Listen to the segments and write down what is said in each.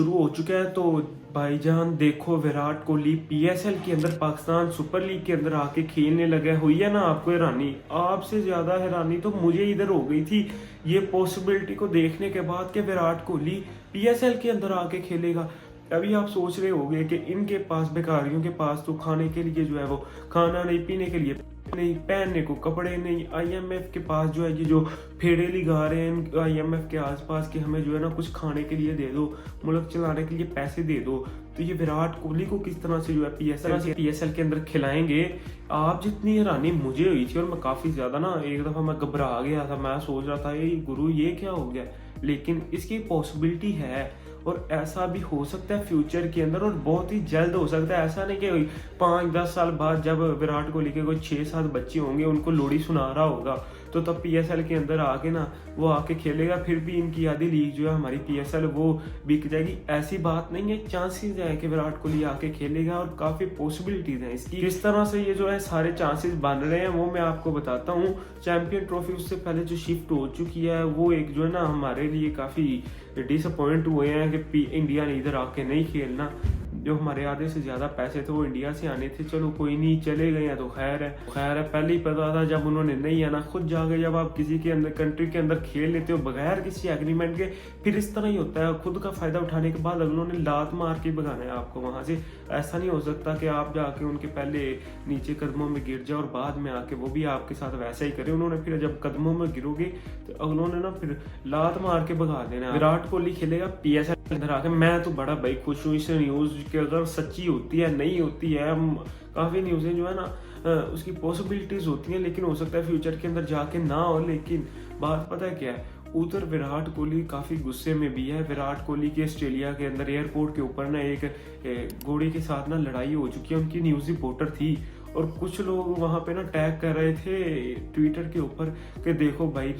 शुरू हो चुका है। तो भाईजान देखो, विराट कोहली पीएसएल के अंदर पाकिस्तान सुपर लीग के अंदर आके खेलने लगा है। हुई है ना आपको हैरानी? आपसे ज्यादा हैरानी तो मुझे इधर हो गई थी ये पॉसिबिलिटी को देखने के बाद कि विराट कोहली पीएसएल के अंदर आके खेलेगा। अभी आप सोच रहे होंगे कि इनके पास, बेकारियों के पास तो खाने के लिए जो है वो खाना नहीं, पीने के लिए नहीं, पहनने को कपड़े नहीं। आईएमएफ के पास जो है ये जो फेड़े लिगा रहे हैं आईएमएफ के आसपास कि हमें जो है ना कुछ खाने के लिए दे दो, मुल्क चलाने के लिए पैसे दे दो। तो ये विराट कोहली को किस तरह से जो है पीएसएल के अंदर खिलाएंगे। आप जितनी हैरानी मुझे हुई थी, और मैं काफी ज्यादा ना एक दफा मैं घबरा गया था। मैं सोच रहा था ये गुरु ये क्या हो गया, लेकिन इसकी पॉसिबिलिटी है और ऐसा भी हो सकता है फ्यूचर के अंदर, और बहुत ही जल्द हो सकता है। ऐसा नहीं कि 5-10 साल बाद जब विराट कोहली के कोई 6-7 बच्चे होंगे, उनको लोरी सुना रहा होगा, तो तब पीएसएल के अंदर आके ना वो आके खेलेगा। फिर भी इनकी आधी लीग जो है हमारी पीएसएल वो बिक जाएगी। ऐसी बात नहीं है, चांसेस है कि विराट कोहली आके खेलेगा और काफी पॉसिबिलिटीज हैं इसकी। किस तरह से ये जो है सारे चांसेस बन रहे हैं वो मैं आपको बताता हूँ। चैंपियन ट्रॉफी उससे पहले जो शिफ्ट हो चुकी है वो एक जो है ना हमारे लिए काफी डिसअपॉइंट हुए हैं कि इंडिया ने इधर आके नहीं खेलना। जो हमारे आधे से ज्यादा पैसे थे वो इंडिया से आने थे। चलो कोई नहीं, चले गए हैं तो खैर है। पहले ही पता था जब उन्होंने नहीं आना, खुद जाके जब आप किसी के अंदर कंट्री के अंदर खेल लेते हो बगैर किसी एग्रीमेंट के, फिर इस तरह ही होता है। खुद का फायदा उठाने के बाद अगलों ने लात मार के भगाना है आपको वहां से। ऐसा नहीं हो सकता कि आप जाके उनके पहले नीचे कदमों में गिर जाओ और बाद में आके वो भी आपके साथ वैसा ही करे। उन्होंने फिर जब कदमों में गिरोगे तो अगलों ने ना फिर लात मार के भगा देना। विराट कोहली खेलेगा पीएसएल के अंदर आके। मैं तो बड़ा भाई खुश हूँ इस न्यूज कि अगर सच्ची होती है, नहीं होती है, काफी न्यूज़ें जो है ना उसकी पॉसिबिलिटीज होती हैं, लेकिन हो सकता है फ्यूचर के अंदर जाके ना हो। लेकिन बात पता है क्या है, उधर विराट कोहली काफी गुस्से में भी है। विराट कोहली के ऑस्ट्रेलिया के अंदर एयरपोर्ट के ऊपर ना एक घोड़े के साथ ना लड़ाई हो चुकी है। उनकी न्यूज रिपोर्टर थी और कुछ लोग वहां पे ना टैग कर रहे थे ट्विटर के ऊपर कि देखो भाई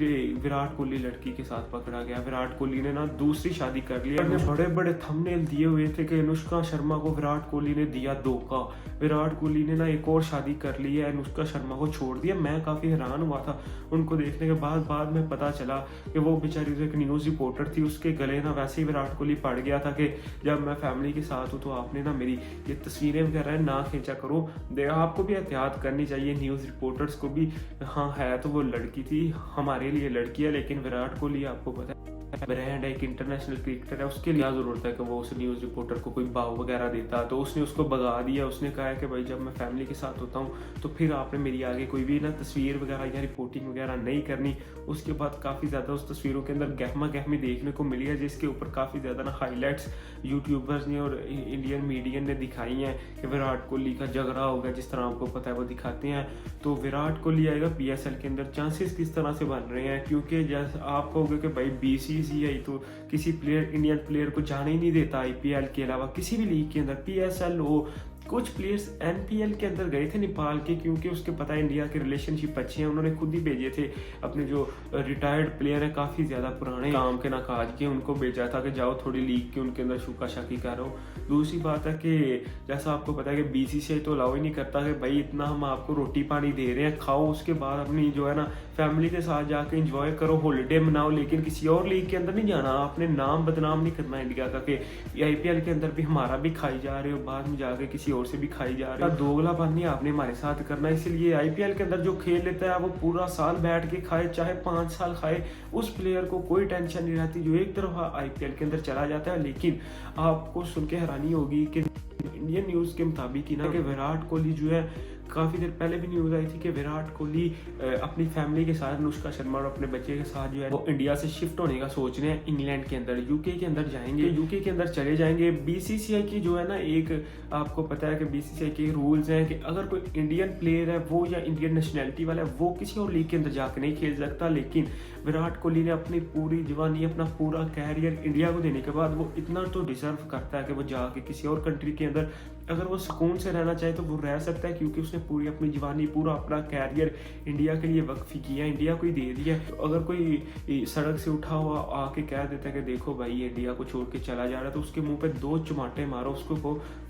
विराट कोहली लड़की के साथ पकड़ा गया। विराट कोहली ने ना दूसरी शादी कर ली। बड़े बड़े थंबनेल दिए हुए थे कि अनुष्का शर्मा को विराट कोहली ने दिया धोखा, विराट कोहली ने ना एक और शादी कर ली है, अनुष्का शर्मा को छोड़ दिया। मैं काफी हैरान हुआ था उनको देखने के बाद में पता चला कि वो बेचारी जो एक न्यूज रिपोर्टर थी उसके गले ना वैसे ही विराट कोहली पड़ गया था कि जब मैं फैमिली के साथ हूँ तो आपने ना मेरी ये तस्वीरें वगैरह ना खींचा करो। आपको भी एहतियात करनी चाहिए, न्यूज रिपोर्टर्स को भी। हाँ है तो वो लड़की थी, हमारे लिए लड़की है, लेकिन विराट कोहली आपको पता है ब्रांड है, एक इंटरनेशनल क्रिकेटर है, उसके लिए जरूरत है कि वो उस न्यूज रिपोर्टर को कोई भाव वगैरह देता। तो उसने उसको भगा दिया। उसने कहा है कि भाई जब मैं फैमिली के साथ होता हूँ तो फिर आपने मेरी आगे कोई भी ना तस्वीर वगैरह या रिपोर्टिंग वगैरह नहीं करनी। उसके बाद काफी ज्यादा उस तस्वीरों के अंदर गहमा गहमी देखने को मिली है, जिसके ऊपर काफी ज्यादा ना हाईलाइट्स यूट्यूबर्स ने और इंडियन मीडिया ने दिखाई हैं कि विराट कोहली का झगड़ा होगा, जिस तरह आपको पता है वो दिखाते हैं। तो विराट कोहली आएगा पीएसएल के अंदर। चांसेस किस तरह से बन रहे हैं, क्योंकि जैसे आप कहोगे कि भाई बीसीसीआई तो किसी प्लेयर, इंडियन प्लेयर को जाने ही नहीं देता आईपीएल के अलावा किसी भी लीग के अंदर, पीएसएल हो। कुछ प्लेयर्स एनपीएल के अंदर गए थे नेपाल के, क्योंकि उसके पता है इंडिया के रिलेशनशिप अच्छे हैं। उन्होंने खुद ही भेजे थे अपने जो रिटायर्ड प्लेयर है, काफी ज्यादा पुराने काम के नाकाज के, उनको भेजा था कि जाओ थोड़ी लीग के उनके अंदर शुका शाकी करो। दूसरी बात है कि जैसा आपको पता है कि बीसीसीआई तो अलाउ ही नहीं करता कि भाई इतना हम आपको रोटी पानी दे रहे हैं, खाओ, उसके बाद अपनी जो है ना फैमिली के साथ जाके एंजॉय करो, हॉलीडे मनाओ, लेकिन किसी और लीग के अंदर नहीं जाना। आपने नाम बदनाम नहीं करना इंडिया का कि आईपीएल के अंदर भी हमारा भी खाई जा रहे हो, बाद में जाके किसी और से भी खाई जा रही है। दोगलापनी आपने हमारे साथ करना। इसलिए आईपीएल के अंदर जो खेल लेता है वो पूरा साल बैठ के खाए, चाहे 5 साल खाए, उस प्लेयर को कोई टेंशन नहीं रहती जो एक तरफ आईपीएल के अंदर चला जाता है। लेकिन आपको सुन के हैरानी होगी कि इंडियन न्यूज के मुताबिक ही ना कि विराट कोहली जो है, काफी देर पहले भी न्यूज आई थी कि विराट कोहली अपनी फैमिली के साथ, अनुष्का शर्मा और अपने बच्चे के साथ जो है वो इंडिया से शिफ्ट होने का सोच रहे हैं। इंग्लैंड के अंदर, यूके के अंदर जाएंगे, यूके के अंदर चले जाएंगे। बीसीसीआई की जो है ना एक, आपको पता है कि बीसीसीआई के रूल्स हैं कि अगर कोई इंडियन प्लेयर है वो या इंडियन नेशनैलिटी वाला है वो किसी और लीग के अंदर जाकर नहीं खेल सकता। लेकिन विराट कोहली ने अपनी पूरी जवानी, अपना पूरा कैरियर इंडिया को देने के बाद वो इतना तो डिजर्व करता है कि वो जाके किसी और कंट्री के अंदर अगर वो सुकून से रहना चाहे तो वो रह सकता है, क्योंकि उसने पूरी अपनी जवानी, पूरा अपना कैरियर इंडिया के लिए वक्फ किया, इंडिया को ही दे दिया। तो अगर कोई सड़क से उठा हुआ आके कह देता है कि देखो भाई ये इंडिया को छोड़ के चला जा रहा है, तो उसके मुंह पे 2 चमाटे मारो, उसको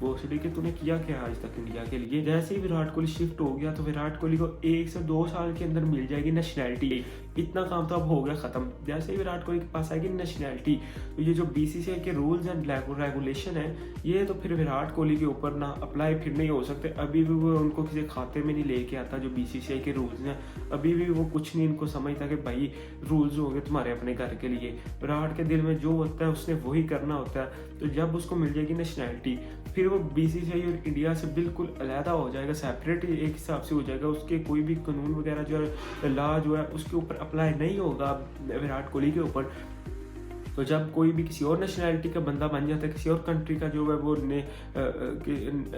भोसड़ी कि तूने किया क्या आज तक इंडिया के लिए। जैसे ही विराट कोहली शिफ्ट हो गया तो विराट कोहली को 1 से 2 साल के अंदर मिल जाएगी नेशनैलिटी, इतना काम तो अब हो गया ख़त्म। जैसे ही विराट कोहली के पास आएगी नेशनैलिटी, तो ये जो BCCI के रूल्स एंड रेगुलेशन है, ये तो फिर विराट कोहली के ऊपर ना अप्लाई फिर नहीं हो सकते। अभी भी वो उनको किसी खाते में नहीं लेके आता जो BCCI के रूल्स हैं। अभी भी वो कुछ नहीं इनको समझता कि भाई रूल्स हो गए तुम्हारे अपने घर के लिए। विराट के दिल में जो होता है उसने वही करना होता है। तो जब उसको मिल जाएगी नेशनैलिटी, फिर वो BCCI और इंडिया से बिल्कुल अलहदा हो जाएगा, सेपरेट एक हिसाब से हो जाएगा। उसके कोई भी कानून वगैरह जो है, लॉ जो है उसके ऊपर अप्लाई नहीं होगा विराट कोहली के ऊपर। तो जब कोई भी किसी और नेशनैलिटी का बंदा बन जाता है, किसी और कंट्री का जो है वो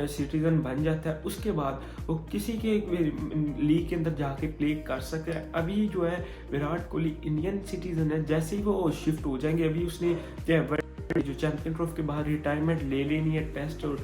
सिटीजन बन जाता है, उसके बाद वो किसी के लीग के अंदर जाके प्ले कर सकता है। अभी जो है विराट कोहली इंडियन सिटीजन है, जैसे ही वो शिफ्ट हो जाएंगे, अभी उसने जो चैंपियन ट्रॉफी के बाहर रिटायरमेंट ले लेनी है टेस्ट और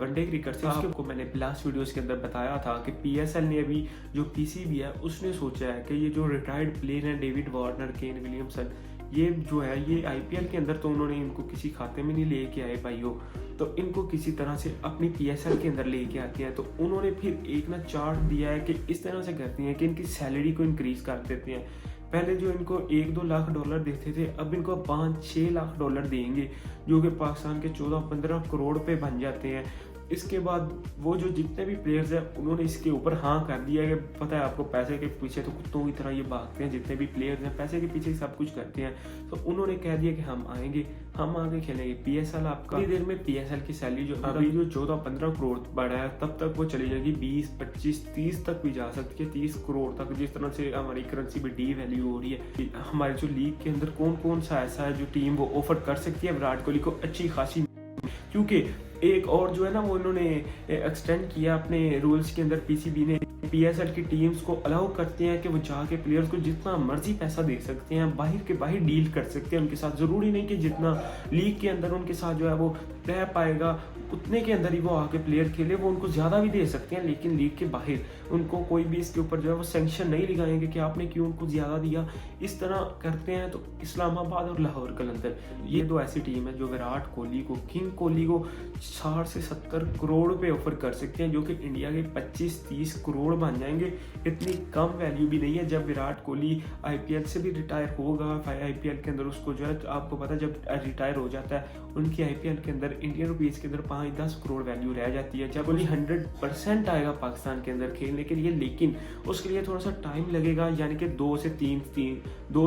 वनडे क्रिकेट से। आपको मैंने लास्ट वीडियोस के अंदर बताया था कि PSL ने अभी जो PCB है उसने सोचा है कि ये जो रिटायर्ड प्लेयर हैं डेविड वार्नर, केन विलियमसन, ये जो है ये IPL के अंदर तो उन्होंने इनको किसी खाते में नहीं लेके आए भाइयों, तो इनको किसी तरह से अपनी PSL के अंदर लेके आते हैं। तो उन्होंने फिर एक ना चार्ट दिया है कि इस तरह से करती हैं कि इनकी सैलरी को इंक्रीज कर देते हैं। पहले जो इनको $1-2 लाख देते थे, अब इनको $5-6 लाख देंगे, जो कि पाकिस्तान के 14-15 करोड़ पे बन जाते हैं। इसके बाद वो जो जितने भी प्लेयर्स हैं उन्होंने इसके ऊपर हाँ कर दिया है। पता है आपको, पैसे के पीछे तो कुत्तों की तरह ये भागते हैं, जितने भी प्लेयर्स हैं पैसे के पीछे सब कुछ करते हैं। तो उन्होंने कह दिया कि हम आएंगे, हम आगे खेलेंगे PSL। आपका इतनी देर में PSL की सैलरी जो अभी जो 14-15 करोड़ बढ़ा है, तब तक वो चली जाएगी 20-25-30 तक भी जा सकती है, 30 करोड़ तक। जिस तरह से हमारी करेंसी में डी वैल्यू हो रही है, हमारे जो लीग के अंदर कौन कौन सा ऐसा है जो टीम वो ऑफर कर सकती है विराट कोहली को अच्छी खासी। क्योंकि एक और जो है ना वो इन्होंने एक्सटेंड किया अपने रूल्स के अंदर, PCB ने PSL की टीम्स को अलाउ करते हैं कि वो जाके प्लेयर्स को जितना मर्जी पैसा दे सकते हैं, बाहर के बाहर डील कर सकते हैं उनके साथ। ज़रूरी नहीं कि जितना लीग के अंदर उनके साथ जो है वो रह पाएगा उतने के अंदर ही वो आके प्लेयर खेले, वो उनको ज़्यादा भी दे सकते हैं, लेकिन लीग के बाहर उनको कोई भी इसके ऊपर जो है वो सेंक्शन नहीं लगाएंगे कि आपने क्यों उनको ज़्यादा दिया। इस तरह करते हैं। तो इस्लामाबाद और लाहौर कलंदर, ये दो ऐसी टीम है जो विराट कोहली को, किंग कोहली को 60 से 70 करोड़ पे ऑफर कर सकते हैं, जो कि इंडिया के 25-30 करोड़ बन जाएंगे। इतनी कम वैल्यू भी नहीं है। जब विराट कोहली IPL से भी रिटायर होगा, IPL के अंदर उसको जो है आपको पता है जब रिटायर हो जाता है उनकी IPL के अंदर इंडियन रुपीज़ के अंदर 5-10 करोड़ वैल्यू रह जाती है। जब कोहली 100% आएगा पाकिस्तान के अंदर खेलने के लिए, लेकिन उसके लिए थोड़ा सा टाइम लगेगा, यानी कि 2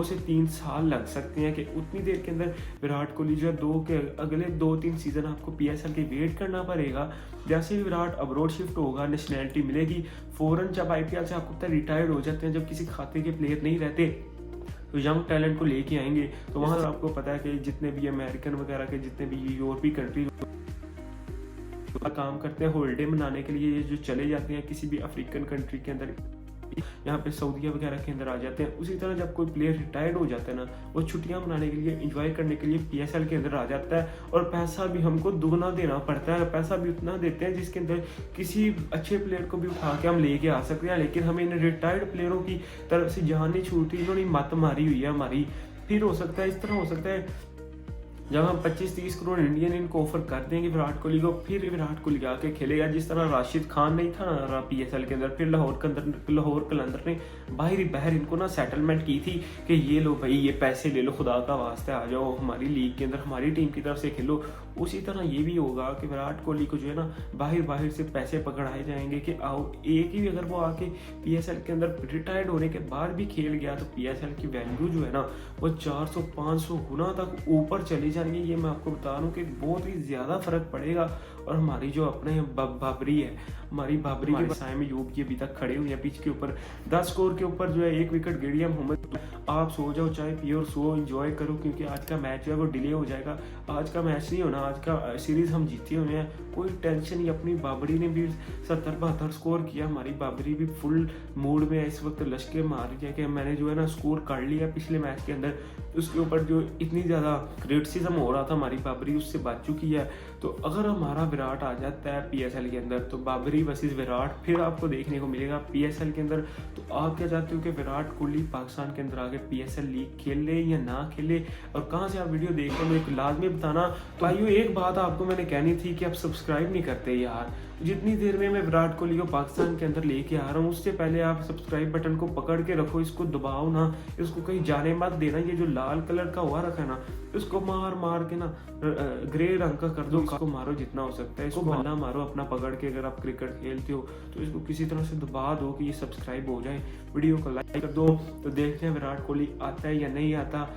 से 3 साल लग सकते हैं। कि उतनी देर के अंदर विराट कोहली जो है अगले 2-3 सीजन आपको PSL के वेट करना पड़ेगा। जैसे ही विराट अब्रॉड शिफ्ट होगा, नेशनैलिटी मिलेगी, फ़ौरन जब IPL से आपको पता रिटायर्ड हो जाते हैं, जब किसी खाते के प्लेयर नहीं रहते तो यंग टैलेंट को लेके आएंगे। तो वहाँ आपको पता है कि जितने भी अमेरिकन वगैरह के जितने भी यूरोपीय कंट्री काम करते हैं हॉलीडे मनाने के लिए, ये जो चले जाते हैं किसी भी अफ्रीकन कंट्री के अंदर, यहाँ पे सऊदीया वगैरह के अंदर आ जाते हैं। उसी तरह जब कोई प्लेयर रिटायर्ड हो जाता है ना, वो छुट्टियां मनाने के लिए, एंजॉय करने के लिए PSL के अंदर आ जाता है। और पैसा भी हमको दुगना देना पड़ता है, पैसा भी उतना देते हैं जिसके अंदर किसी अच्छे प्लेयर को भी उठा के हम लेके आ सकते हैं। लेकिन हमें इन रिटायर्ड प्लेयरों की तरफ से जान नहीं छूटती, इन्होंने मत मारी हुई है हमारी। फिर हो सकता है इस तरह हो सकता है जब हम 25-30 करोड़ इंडियन इनको ऑफर कर देंगे विराट कोहली को, फिर विराट कोहली आके खेलेगा जिस तरह राशिद खान नहीं था ना PSL के अंदर, फिर लाहौर कलंदर ने बाहर इनको ना सेटलमेंट की थी कि ये लो भाई, ये पैसे ले लो, खुदा का वास्ते आ जाओ हमारी लीग के अंदर, हमारी टीम की तरफ से खेलो। उसी तरह ये भी होगा कि विराट कोहली को जो है ना बाहर से पैसे पकड़ाए जाएंगे कि आओ। एक ही अगर वो आके PSL के अंदर रिटायर्ड होने के बाद भी खेल गया तो PSL की वैल्यू जो है ना वो 400-500 गुना तक ऊपर चली जाएंगे। ये मैं आपको बता रहा हूँ कि बहुत ही ज़्यादा फर्क पड़ेगा। और हमारी जो अपने बाबरी है, हमारी बाबरी के साय में यूब की अभी तक खड़े हुए हैं पिच के ऊपर, 10 स्कोर के ऊपर जो है 1 विकेट गिर गया मोहम्मद। आप सो जाओ, चाय पियो और सो, एंजॉय करो, क्योंकि आज का मैच जो है वो डिले हो जाएगा। आज का मैच नहीं होना, आज का सीरीज हम जीते हुए हैं, कोई टेंशन नहीं। अपनी बाबरी ने भी 70-72 स्कोर किया, हमारी बाबरी भी फुल मूड में इस वक्त लश्के मार रही है कि मैंने जो है ना स्कोर कर लिया पिछले मैच के अंदर। उसके ऊपर जो इतनी ज़्यादा क्रिटिसिज्म हो रहा था, हमारी बाबरी उससे बच चुकी है। तो अगर हमारा विराट आ जाता है PSL के अंदर तो बाबरी वर्सेस विराट फिर आपको देखने को मिलेगा PSL के अंदर। तो आप क्या चाहते हो कि विराट कोहली पाकिस्तान के अंदर आके PSL लीग खेले या ना खेले, और कहाँ से आप वीडियो देख रहे हो एक लाजमी बताना। तो आइए एक बात आपको मैंने कहनी थी कि आप सब्सक्राइब नहीं करते यार। जितनी देर में मैं विराट कोहली को पाकिस्तान के अंदर लेके आ रहा हूँ उससे पहले आप सब्सक्राइब बटन को पकड़ के रखो, इसको दबाओ ना, इसको कहीं जाने मत देना। ये जो लाल कलर का हुआ रखा है ना, इसको मार मार के ना ग्रे रंग का कर दो। इसको मारो जितना हो सकता है, इसको बल्ला मारो अपना पकड़ के। अगर आप क्रिकेट खेलते हो तो इसको किसी तरह से दबा दो कि ये सब्सक्राइब हो जाए। वीडियो को लाइक कर दो। तो देखते हैं विराट कोहली आता है या नहीं आता।